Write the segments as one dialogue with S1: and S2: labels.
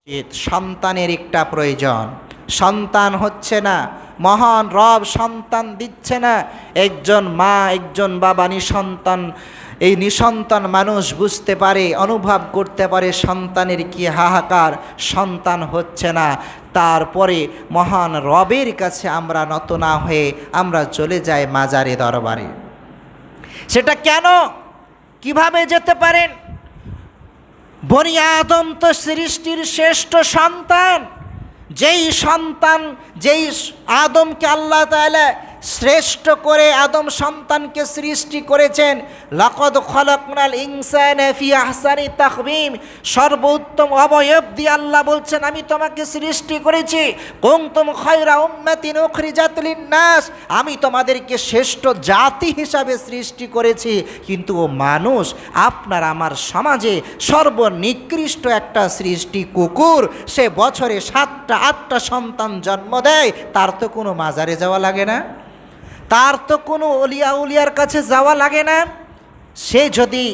S1: সন্তানের একটা প্রয়োজন। সন্তান হচ্ছে না, মহান রব সন্তান দিচ্ছে না। একজন মা একজন বাবা নিঃসন্তান, এই নিঃসন্তান মানুষ বুঝতে পারে, অনুভব করতে পারে সন্তানের কি হাহাকার। সন্তান হচ্ছে না, তারপরে মহান রবের কাছে আমরা নত না হয়ে আমরা চলে যাই মাজারে দরবারে। সেটা কেন, কিভাবে যেতে পারেন? বনি আদম তো সৃষ্টির শ্রেষ্ঠ সন্তান। যেই আদমকে আল্লাহ তাআলা শ্রেষ্ঠ করে আদম সন্তানকে সৃষ্টি করেছেন, লাকাদ খালাকনাল ইনসানা ফি আহসানি তাকবীম, সর্বোত্তম অবয়ব দিয়ে আল্লাহ বলছেন আমি তোমাকে সৃষ্টি করেছি। কুনতুম খায়রা উম্মাতিন উখরিজাত লিন-নাস, আমি তোমাদেরকে শ্রেষ্ঠ জাতি হিসাবে সৃষ্টি করেছি। কিন্তু মানুষ আপনার আমার সমাজে সর্বনিকৃষ্ট একটা সৃষ্টি কুকুর। সে বছরে 7টা 8টা সন্তান জন্ম দেয়, তার তো কোনো মাজারে যাওয়া লাগে না, তার তো কোনো উলিয়ার কাছে যাওয়া লাগে না। সে যদি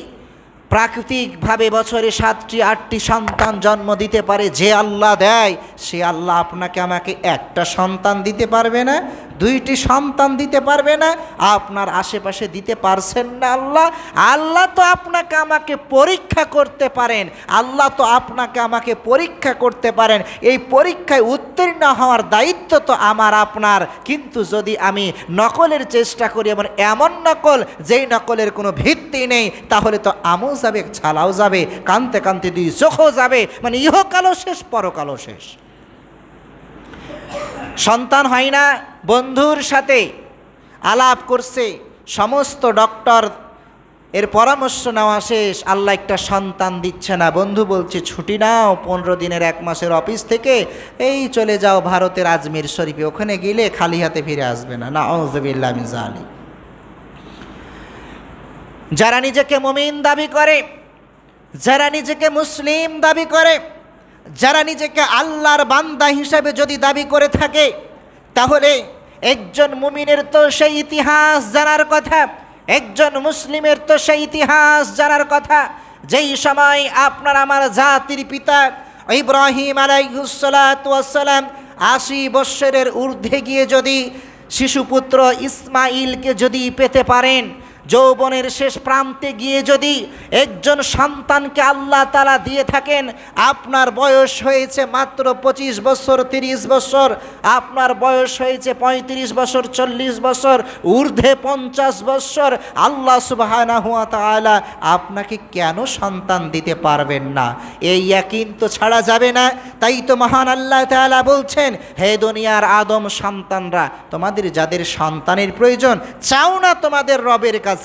S1: প্রাকৃতিকভাবে বছরে 7টি 8টি সন্তান জন্ম দিতে পারে, যে আল্লাহ দেয়, সে আল্লাহ আপনাকে আমাকে একটা সন্তান দিতে পারবে না? 2টি সন্তান দিতে পারবে না? আপনার আশেপাশে দিতে পারছেন না আল্লাহ তো আপনাকে আমাকে পরীক্ষা করতে পারেন। আল্লাহ তো আপনাকে আমাকে পরীক্ষা করতে পারেন। এই পরীক্ষায় উত্তীর্ণ হওয়ার দায়িত্ব তো আমার আপনার। কিন্তু যদি আমি নকলের চেষ্টা করি, এমন নকল যেই নকলের কোনো ভিত্তি নেই, তাহলে তো আমও যাবে, ছালাও যাবে, কানতে কানতে 2 চোখও যাবে, মানে ইহকালও শেষ পরকালও শেষ। সন্তান হয় না, বন্ধুর সাথে আলাপ করছে, সমস্ত ডক্টর এর পরামর্শ নেওয়া শেষ, আল্লাহ একটা সন্তান দিচ্ছে না। বন্ধু বলছে ছুটি নাও, 15 দিনের 1 মাসের অফিস থেকে এই চলে যাও ভারতের আজমির শরীফে, ওখানে গেলে খালি হাতে ফিরে আসবে না। নাউযুবিল্লাহি মিন যালিক। যারা নিজেকে মুমিন দাবি করে, যারা নিজেকে মুসলিম দাবি করে, যারা নিজেকে আল্লাহর বান্দা হিসাবে যদি দাবি করে থাকে, তাহলে একজন মুমিনের তো সেই ইতিহাস জানার কথা, একজন মুসলিমের তো সেই ইতিহাস জানার কথা। যেই সময় আপনার আমার জাতির পিতা ইব্রাহিম আলাইহিস সালাতু ওয়াস সালাম 80 বৎসরের ঊর্ধ্বে গিয়ে যদি শিশুপুত্র ইসমাইলকে যদি পেতে পারেন, যৌবনের শেষ প্রান্তে গিয়ে যদি একজন সন্তানকে আল্লাহ তাআলা দিয়ে থাকেন, আপনার বয়স হয়েছে মাত্র 25 বছর 30 বছর, আপনার বয়স হয়েছে 35 বছর 40 বছর, ঊর্ধ্বে 50 বছর, আল্লাহ সুবহানাহু ওয়া তাআলা আপনাকে কেন সন্তান দিতে পারবেন না? এই ইয়াকিন তো ছাড়া যাবে না। তাই তো মহান আল্লাহ তাআলা বলছেন, হে দুনিয়ার আদম সন্তানরা, তোমাদের যাদের সন্তানের প্রয়োজন, চাও না তোমাদের রবের কাছে।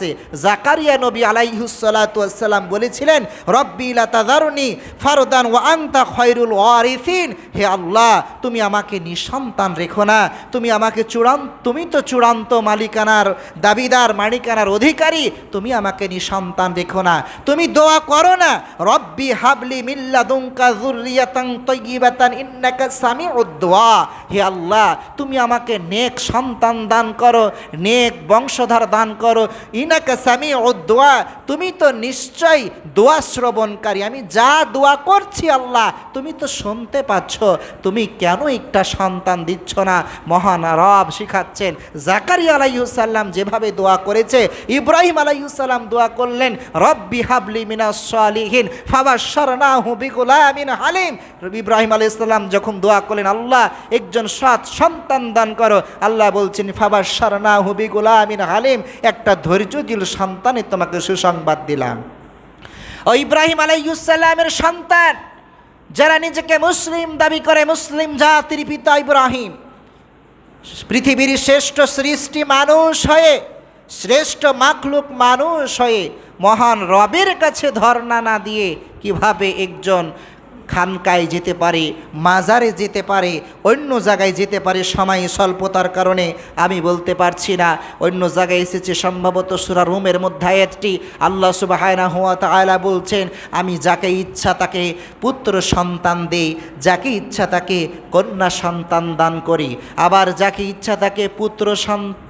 S1: জাকারিয়া নবী আলাইহিস সালাতু ওয়াস সালাম বলেছিলেন, রব্বি লা তাযারনি ফারদান ওয়া আনতা খায়রুল ওয়ারিসিন, হে আল্লাহ তুমি আমাকে নিঃসন্তান রেখো না, তুমি তো চূড়ান্ত মালিকানার দাবিদার, মালিকানার অধিকারী, তুমি আমাকে নিঃসন্তান রেখো না। তুমি দোয়া করো না, রব্বি হাবলি মিন লাদুনকা যুররিয়াতান তাইয়্যিবাতান ইন্নাকা সামিউদ দুআ, হে আল্লাহ তুমি আমাকে নেক সন্তান দান করো, নেক বংশধর দান করো, ইন্নাকা সামিউদ দুআ, তুমি তো নিশ্চয়ই দোয়া শ্রবণকারী। আমি যা দোয়া করছি আল্লাহ তুমি তো শুনতে পাচ্ছ, তুমি কেন একটা সন্তান দিচ্ছ না? মহান রব শিখাচ্ছেন, জাকারিয়া আলাইহিস সালাম যেভাবে দোয়া করেছে, ইব্রাহিম আলাইহিস সালাম দোয়া করলেন, রব্বি হাবলি মিনাস সালিহিন ফাবাশশারনাহু বিগুলামিন হালিম। ইব্রাহিম আলাইহিস সালাম যখন দোয়া করলেন, আল্লাহ একজন সৎ সন্তান দান করো, আল্লাহ বলছেন ফাবাশশারনাহু বিগুলামিন হালিম, একটা ধৈর্যশীল সন্তানের তোমাকে সুসংবাদ দিলাম। ও ইব্রাহিম আলাইহিস সালামের সন্তান যারা নিজেকে মুসলিম দাবি করে, মুসলিম জাতির পিতা ইব্রাহিম পৃথিবীর শ্রেষ্ঠ সৃষ্টি মানুষ হয়ে, শ্রেষ্ঠ মাখলুক মানুষ হয়ে মহান রবের কাছে ধর্ণা না দিয়ে কিভাবে একজন খানকায় যেতে পারে, মাজারে যেতে পারে, অন্য জায়গায় যেতে পারে? সময় স্বল্পতার কারণে আমি বলতে পারছি না। অন্য জায়গায় এসেছে সম্ভবত সূরা রুমের মধ্যে আয়াতটি, আল্লাহ সুবহানাহু ওয়া তাআলা বলছেন, আমি যাকে ইচ্ছা তাকে পুত্র সন্তান দেই, যাকে ইচ্ছা তাকে কন্যা সন্তান দান করি, আবার যাকে ইচ্ছা তাকে পুত্র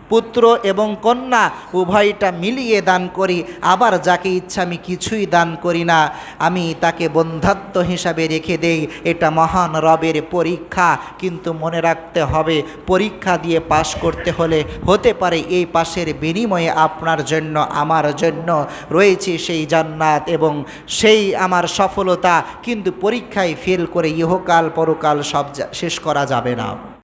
S1: পুত্র এবং কন্যা উভয়টা মিলিয়ে দান করি, আবার যাকে ইচ্ছা আমি কিছুই দান করি না, আমি তাকে বন্ধাত্ম হিসাবে রেখে দেই। এটা মহান রবের পরীক্ষা, কিন্তু মনে রাখতে হবে পরীক্ষা দিয়ে পাশ করতে হলে হতে পারে এই পাশের বিনিময়ে আপনার জন্য আমার জন্য রয়েছে সেই জান্নাত এবং সেই আমার সফলতা, কিন্তু পরীক্ষায় ফেল করে ইহকাল পরকাল সব শেষ করা যাবে না।